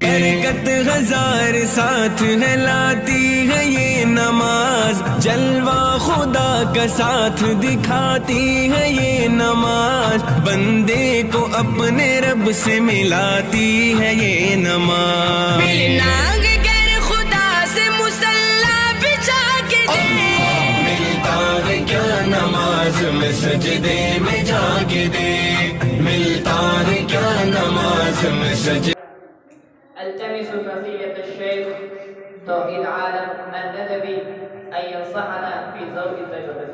برکت ہزار ساتھ ہے لاتی ہے یہ نماز، جلوہ خدا کا ساتھ دکھاتی ہے یہ نماز، بندے کو اپنے رب سے ملاتی ہے یہ نماز۔ ملنا گر خدا سے مصلی بچھا کے دے، ملتا ہے کیا نماز میں سجدے میں جا کے دے، ملتا ہے کیا نماز میں سجدے۔ التمس فضيلة الشيخ توحيد عالم الندبي أن ينصحنا في ضوء تجربته.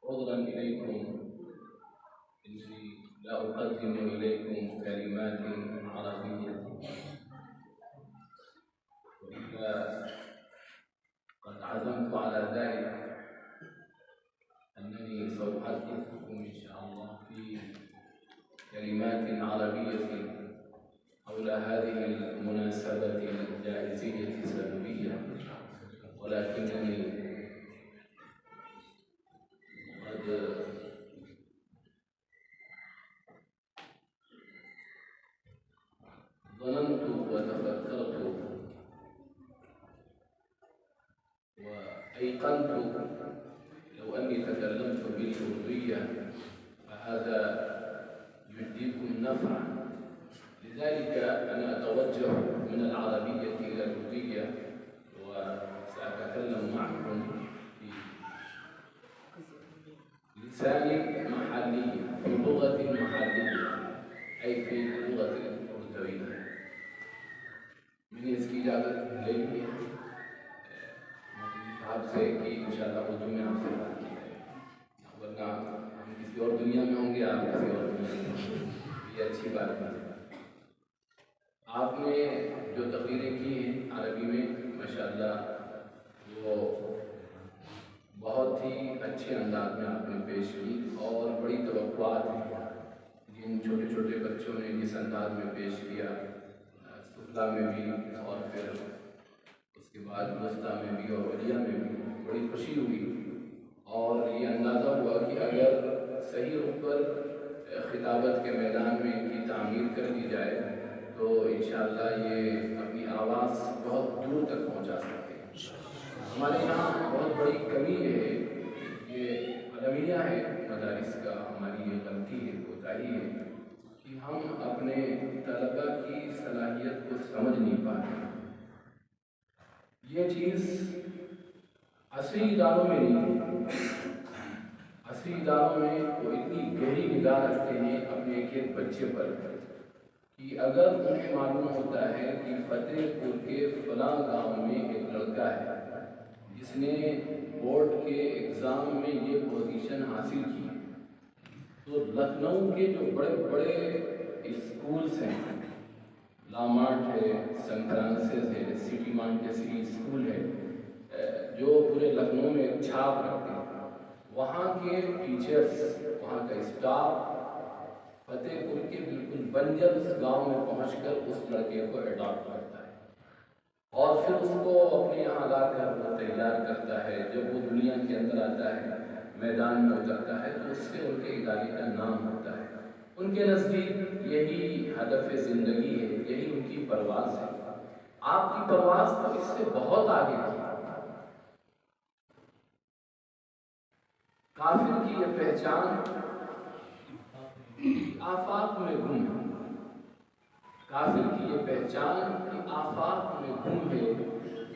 عذرا إليكم إني لا أقدم إليكم كلمات عربية، وإلا قد عزمت على ذلك أنني سأحدثكم إن شاء الله في كلمات عربية حول هذه المناسبة الجائزية السنوية، ولكنني قد ظننت وتفكرت وأيقنت لو أني تكلمت بالأردية فهذا يجديكم نفعا، لذلك أنا أتوجه من العربية إلى الأردية وسأتكلم معكم بلسان محلي في لغة محلية أي في اللغة الأردوية۔ میں نے اس کی اجازت لے لی ہے آپ سے کہ انشاءاللہ اردو میں آپ سے بات کی جائے، ورنہ ہم کسی اور دنیا میں ہوں گے، آپ کسی اور دنیا میں ہوں گے، یہ اچھی بات ہے۔ آپ نے جو تقریریں کی ہیں عربی میں ماشاءاللہ وہ بہت ہی اچھے انداز میں آپ نے پیش کی، اور بڑی توقعات ہیں جن چھوٹے چھوٹے بچوں نے جس انداز میں پیش کیا، سفلا میں بھی اور پھر اس کے بعد وسطیٰ میں بھی اور علیہ میں بھی، بڑی خوشی ہوئی اور یہ اندازہ ہوا کہ اگر صحیح رخ پر خطابت کے میدان میں ان کی تعمیر کر دی جائے تو انشاءاللہ یہ اپنی آواز بہت دور تک پہنچا سکتے ہیں۔ ہمارے یہاں بہت بڑی کمی ہے، یہ المیہ ہے مدارس کا، ہماری یہ غلطی ہے، کوتاہی ہے کہ ہم اپنے طلبہ کی صلاحیت کو سمجھ نہیں پاتے۔ یہ چیز عصری اداروں میں نہیں ہے، عصری اداروں میں وہ اتنی گہری نگاہ رکھتے ہیں اپنے ایک ایک بچے پر کہ اگر انہیں معلوم ہوتا ہے کہ فتح پور کے فلاں گاؤں میں ایک لڑکا ہے جس نے بورڈ کے ایگزام میں یہ پوزیشن حاصل کی، تو لکھنؤ کے جو بڑے بڑے اسکولز ہیں، لامارٹ ہے، سینٹ فرانسس ہے، سٹی مانٹیسری اسکول ہے، جو پورے لکھنؤ میں ایک چھاپ رکھتے ہیں، وہاں کے ٹیچرز، وہاں کا اسٹاف فتح پور کے بالکل بنجر گاؤں میں پہنچ کر اس لڑکے کو اڈاپٹ کرتا ہے اور پھر اس کو اپنے یہاں لا کر وہ تیار کرتا ہے۔ جب وہ دنیا کے اندر آتا ہے، میدان میں اترتا ہے، تو اس سے ان کے ادارے کا نام ہوتا ہے۔ ان کے نزدیک یہی ہدف زندگی ہے، یہی ان کی پرواز ہے۔ آپ کی پرواز تو اس سے بہت آگے ہے۔ کافر کی یہ پہچان آفاق میں گم ہے، کافر کی یہ پہچان کہ آفاق میں گم ہے،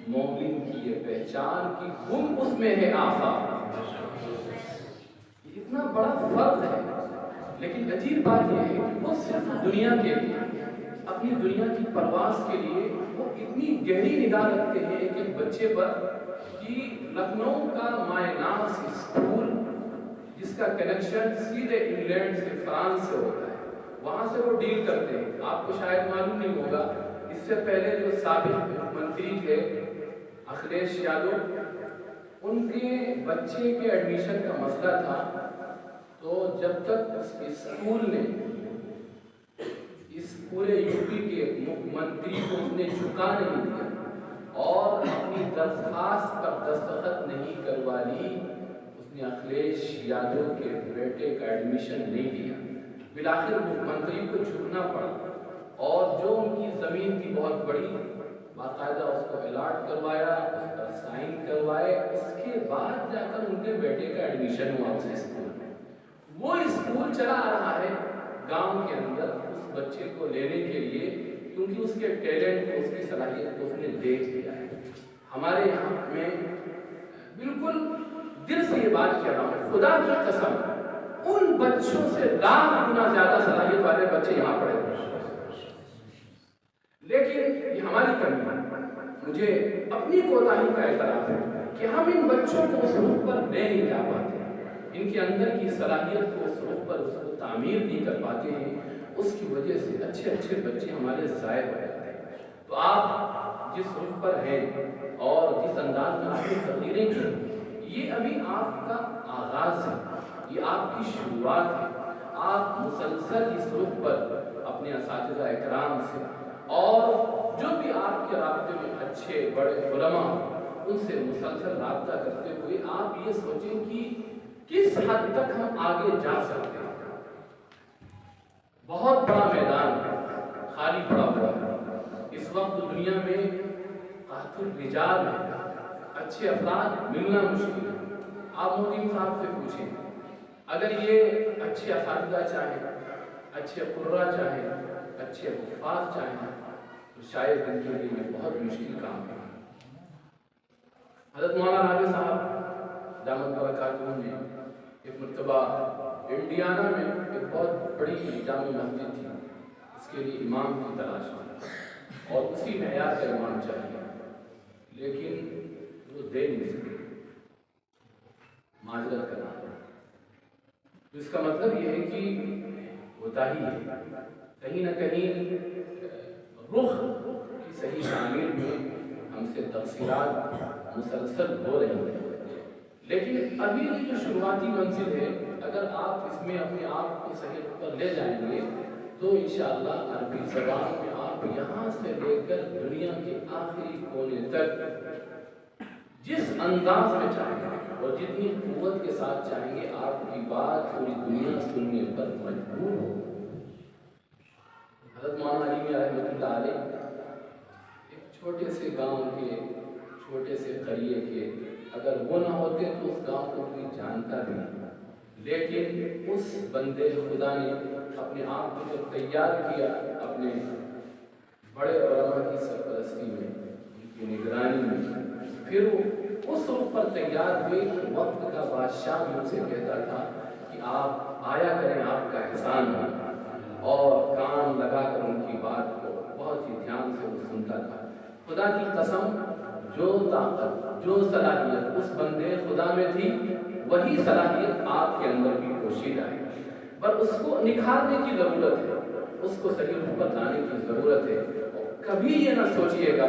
مومن کی یہ پہچان کہ گم اس میں ہے آفاق۔ اتنا بڑا فرق ہے، لیکن عجیب بات یہ ہے کہ وہ صرف دنیا کے لیے، اپنی دنیا کی پرواز کے لیے وہ اتنی گہری نگاہ رکھتے ہیں کہ بچے پر کہ لکھنؤ کا مائناس اسکول جس کا کنیکشن سیدھے انگلینڈ سے فرانس سے ہوتا ہے، وہاں سے وہ ڈیل کرتے ہیں۔ آپ کو شاید معلوم نہیں ہوگا، اس سے پہلے جو سابق منتری تھے اکھلیش یادو، ان کے بچے کے ایڈمیشن کا مسئلہ تھا، تو جب تک اس اسکول نے اس پورے یو پی کے منتری کو اس نے جھکا نہیں دیا اور اپنی درخواست پر دستخط نہیں کروا لی، اس نے اکھلیش یادو کے بیٹے کا ایڈمیشن نہیں دیا۔ بالآخر منتری کو جھکنا پڑا اور جو ان کی زمین تھی بہت بڑی، باقاعدہ اس کو الاٹ کروایا، اس پر سائن کروائے، اس کے بعد جا کر ان کے بیٹے کا ایڈمیشن ہوا اس اسکول میں۔ وہ اسکول چلا آ رہا ہے گاؤں کے اندر اس بچے کو لینے کے لیے، کیونکہ اس کے ٹیلنٹ کو، اس کی صلاحیت کو اس نے دیکھ لیا ہے۔ ہمارے یہاں میں بالکل دل سے یہ بات کہہ رہا ہوں، خدا کی قسم ان بچوں سے لاکھ گنا زیادہ صلاحیت والے بچے یہاں پڑے ہوئے ہیں، لیکن یہ ہماری کمی ہے۔ مجھے اپنی کوتاہی کا اعتراف ہے کہ ہم ان بچوں کو اس رخ پر لے نہیں جا پاتے، ان کے اندر کی صلاحیت کو اس رخ پر اس کو تعمیر نہیں کر پاتے ہیں، اس کی وجہ سے اچھے اچھے بچے ہمارے ضائع ہو جاتے ہیں۔ تو آپ جس رخ پر ہیں اور جس انداز میں آپ کی تقریریں کی، یہ ابھی آپ کا آغاز ہے، یہ آپ کی شروعات ہے۔ آپ مسلسل اس رخ پر اپنے اساتذہ اکرام سے اور جو بھی آپ کے رابطے میں اچھے بڑے علماء ان سے مسلسل رابطہ کرتے ہوئے آپ یہ سوچیں کہ کس حد تک ہم آگے جا سکتے ہیں۔ بہت بڑا میدان خالی پڑا ہوا ہے اس وقت دنیا میں، قاطر رجال ہے، اچھے افراد ملنا مشکل ہے۔ آپ مودی صاحب سے پوچھیں، اگر یہ اچھے اساتذہ چاہیں، اچھے قرہ چاہیں، اچھے حفاظ چاہیں، تو شاید ان کے لیے یہ بہت مشکل کام ہے۔ حضرت مولانا راجہ صاحب دامت برکاتہ نے ایک مرتبہ انڈیانا میں ایک بہت بڑی جامع مسجد تھی، اس کے لیے امام کی تلاش کی اور اسی معیار کا امام چاہیے، لیکن وہ دے نہیں سکے، معذرت کرنا پڑا۔ تو اس کا مطلب یہ ہے کہ کوتاہی ہے، کہیں نہ کہیں رخ کی صحیح تعمیر میں ہم سے تقصیرات مسلسل ہو رہی ہیں، لیکن ابھی جو شروعاتی منزل ہے، اگر آپ اس میں اپنے آپ کو صحیح پر لے جائیں گے تو انشاءاللہ عربی زبان میں آپ یہاں سے لے کر دنیا کے آخری کونے تک جس انداز میں چاہیں گے اور جتنی قوت کے ساتھ چاہیں گے، آپ کی بات پوری دنیا سننے پر مجبور ہو۔ حضرت مولانا علی میاں رحمۃ اللہ علیہ ایک چھوٹے سے گاؤں کے، چھوٹے سے قریے کے، اگر وہ نہ ہوتے تو اس گاؤں کو کوئی جانتا بھی نہیں، لیکن اس بندے خدا نے اپنے آپ کو جب تیار کیا اپنے بڑے علماء کی سرپرستی میں، ان کی نگرانی میں، پھر وہ اس رخ پر تیار ہوئے کہ وقت کا بادشاہ مجھ سے کہتا تھا کہ آپ آیا کریں، آپ کا احسان ہے، اور کان لگا کر ان کی بات کو بہت ہی دھیان سے وہ سنتا تھا۔ خدا کی قسم، جو طاقت، جو صلاحیت اس بندے خدا میں تھی، وہی صلاحیت آپ کے اندر بھی پوشیدہ ہے، پر اس کو نکھارنے کی ضرورت ہے، اس کو صحیح رخ پر لانے کی ضرورت ہے۔ کبھی یہ نہ سوچئے گا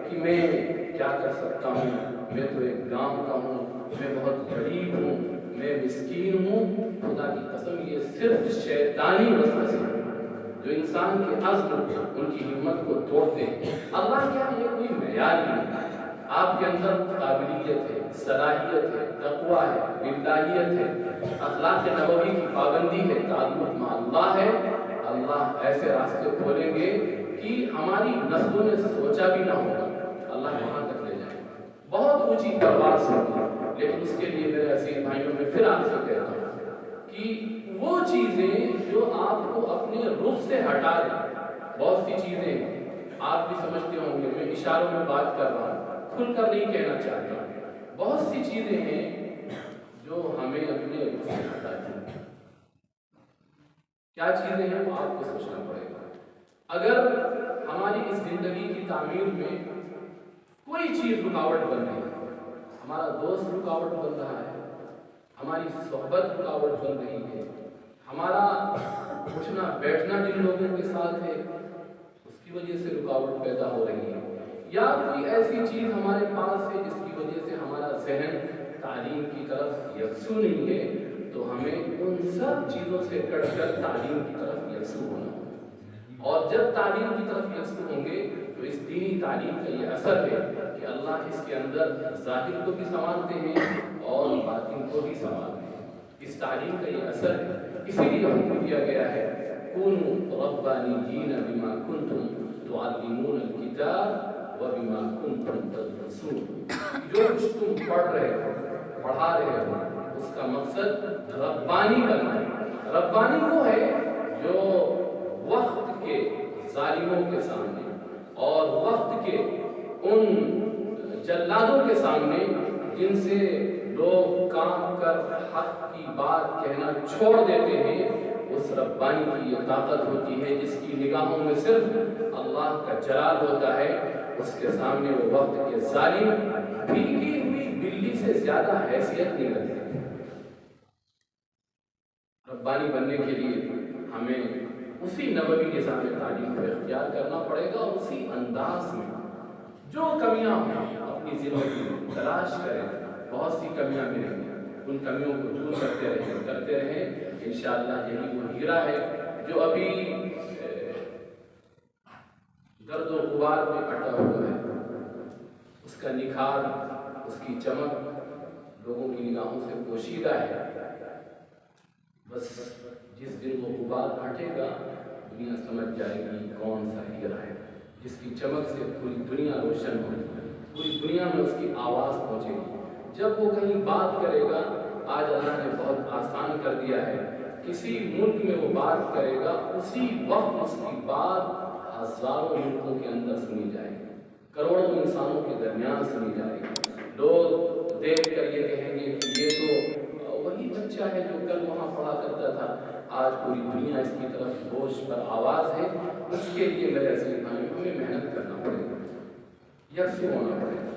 کہ میں کیا کر سکتا ہوں، میں تو ایک گاؤں کا ہوں، میں بہت غریب ہوں، میں مسکین ہوں۔ خدا کی قسم، یہ صرف شیطانی وسوسے ہیں جو انسان کے عزم، ان کی ہمت کو توڑتے ہیں۔ اللہ کیا یہ کوئی معیار نہیں ہے، آپ کے اندر قابلیت ہے، صلاحیت ہے، تقویٰ ہے، باللہیت ہے، اخلاق نبوی کی پابندی ہے، تعلق مع اللہ ہے، اللہ ایسے راستے کھولیں گے کہ ہماری نسلوں نے سوچا بھی نہ ہوگا، اللہ وہاں تک لے جائے گا، بہت اونچی پرواز ہوگی۔ لیکن اس کے لیے میرے عزیز بھائیوں میں پھر آپ سے کہتا ہوں کہ وہ چیزیں جو آپ کو اپنے رخ سے ہٹا دیں، بہت سی چیزیں آپ بھی سمجھتے ہوں گے، میں اشاروں میں بات کر رہا ہوں، کھل کر نہیں کہنا چاہتا. بہت سی چیزیں ہیں جو ہمیں اپنے رخ سے ہٹاتی ہیں. کیا چیزیں ہیں وہ آپ کو سوچنا پڑے گا. اگر ہماری اس زندگی کی تعمیر میں کوئی چیز رکاوٹ بن رہی ہے، ہمارا دوست رکاوٹ بن رہا ہے، ہماری صحبت رکاوٹ بن رہی ہے، ہمارا اٹھنا بیٹھنا جن لوگوں کے ساتھ ہے اس کی وجہ سے رکاوٹ پیدا ہو رہی ہے، یا کوئی ایسی چیز ہمارے پاس ہے جس کی وجہ سے ہمارا ذہن تعلیم کی طرف یکسو نہیں ہے، تو ہمیں ان سب چیزوں سے کٹ کر تعلیم کی طرف یکسو ہونا ہے. اور جب تعلیم کی طرف یکسو ہوں گے تو اس دینی تعلیم کا یہ اثر ہے کہ اللہ اس کے اندر ظاہر کو بھی سنوارتے ہیں اور باطن کو بھی سنوارتے ہیں. اس تعلیم کا یہ اثر ہے. اسی لیے ہم کو دیا گیا ہے کونوا ربانیین بما کنتم تعلمون الکتاب وبما کنتم تدرسون. جو کچھ تم پڑھ رہے ہو، پڑھا رہے ہو، اس کا مقصد ربانی بننا ہے. ربانی وہ ہے جو وقت کے ظالموں کے سامنے اور وقت کے ان جلادوں کے سامنے جن سے لوگ کام کر حق کی بات کہنا چھوڑ دیتے ہیں، اس ربانی کی یہ طاقت ہوتی ہے جس کی نگاہوں میں صرف اللہ کا جلال ہوتا ہے. اس کے سامنے وہ وقت کے ظالم بھیگی ہوئی بلی سے زیادہ حیثیت نہیں رکھتے. ربانی بننے کے لیے ہمیں اسی نبوی نظام تعلیم کو اختیار کرنا پڑے گا، اور اسی انداز میں جو کمیاں ہوں اپنی زندگی میں تلاش کریں. بہت سی کمیاں ملیں گی، ان کمیوں کو دور کرتے رہیں. انشاءاللہ یہی وہ ہیرا ہے جو ابھی گرد و غبار میں اٹا ہوا ہے. اس کا نکھار، اس کی چمک لوگوں کی نگاہوں سے پوشیدہ ہے. بس جس دن وہ غبار ہٹے گا دنیا سمجھ جائے گی کون سا ہیرا ہے جس کی چمک سے پوری دنیا روشن ہوگی، پوری دنیا میں اس کی آواز پہنچے گی. جب وہ کہیں بات کرے گا، آج اللہ نے بہت آسان کر دیا ہے، کسی ملک میں وہ بات کرے گا، اسی وقت اس کی بات ہزاروں ملکوں کے اندر سنی جائے گی، کروڑوں انسانوں کے درمیان سنی جائے گی. لوگ دیکھ کر یہ کہیں گے کہ یہ تو وہی بچہ ہے جو کل وہاں پڑھا کرتا تھا. آج پوری دنیا اس کی طرف ہوش پر آواز ہے. اس کے لیے میرے عزیز بھائیوں ہمیں محنت کرنا پڑے گا، یکسو ہونا پڑے گا.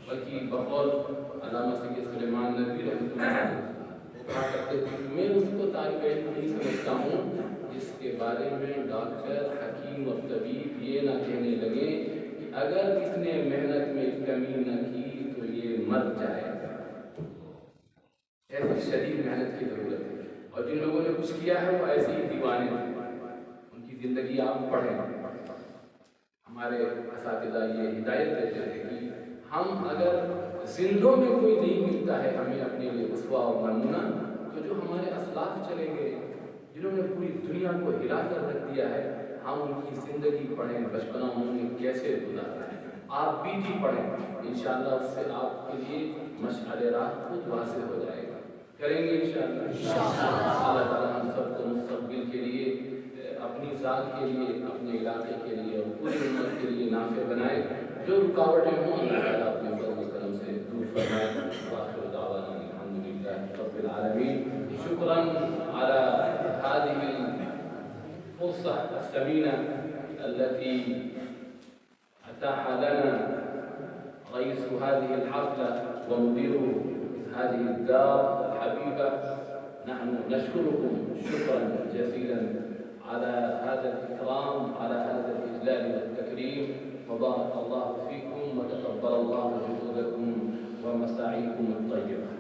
بلکہ بقول علامہ سید سلیمان ندوی رحمۃ اللہ علیہ وہ کہا کرتے تھے کہ میں اس کو طالب علم نہیں سمجھتا ہوں جس کے بارے میں ڈاکٹر، حکیم اور طبیب یہ نہ کہنے لگے کہ اگر اس نے محنت میں کمی نہ کی تو یہ مر جائے گا. ایسی شدید محنت کی ضرورت ہے. اور جن لوگوں نے کچھ کیا ہے وہ ایسے ہی دیوانے ہیں. ان کی زندگی آپ پڑھیں. ہمارے اساتذہ یہ ہدایت دیتے ہیں کہ ہم اگر زندوں میں کوئی نہیں ملتا ہے ہمیں اپنے لیے اسوہ و نمونہ، تو جو ہمارے اسلاف چلے گئے جنہوں نے پوری دنیا کو ہلا کر رکھ دیا ہے، ہم ان کی زندگی پڑھیں، بچپنا انہوں نے کیسے گزارا ہے. آپ بیٹی پڑھیں، انشاءاللہ اس سے آپ کے لیے مشعل راہ خود واضح ہو جائے گا. کریں گے انشاءاللہ. اللہ تعالیٰ ہم سب کو مستقبل کے لیے، اپنی ذات کے لیے، اپنے علاقے کے لیے اور پوری امت کے لیے نافع بنائے. جو رکاوٹیں ہوں اللہ تعالیٰ اپنے فضل و کرم سے دور فرمائے. وآخر دعوانا الحمدللہ رب العالمین. شکراً على هذه الفرصة الثمينة التي أتاح لنا رئيس هذه الحفلة ومدير هذه الدار الحبيبة. نحن نشكركم شكرا جزيلا على هذا الإكرام، على هذا الإجلال والتكريم. وبارك الله فيكم وتقبل الله جهودكم ومساعيكم الطيبة.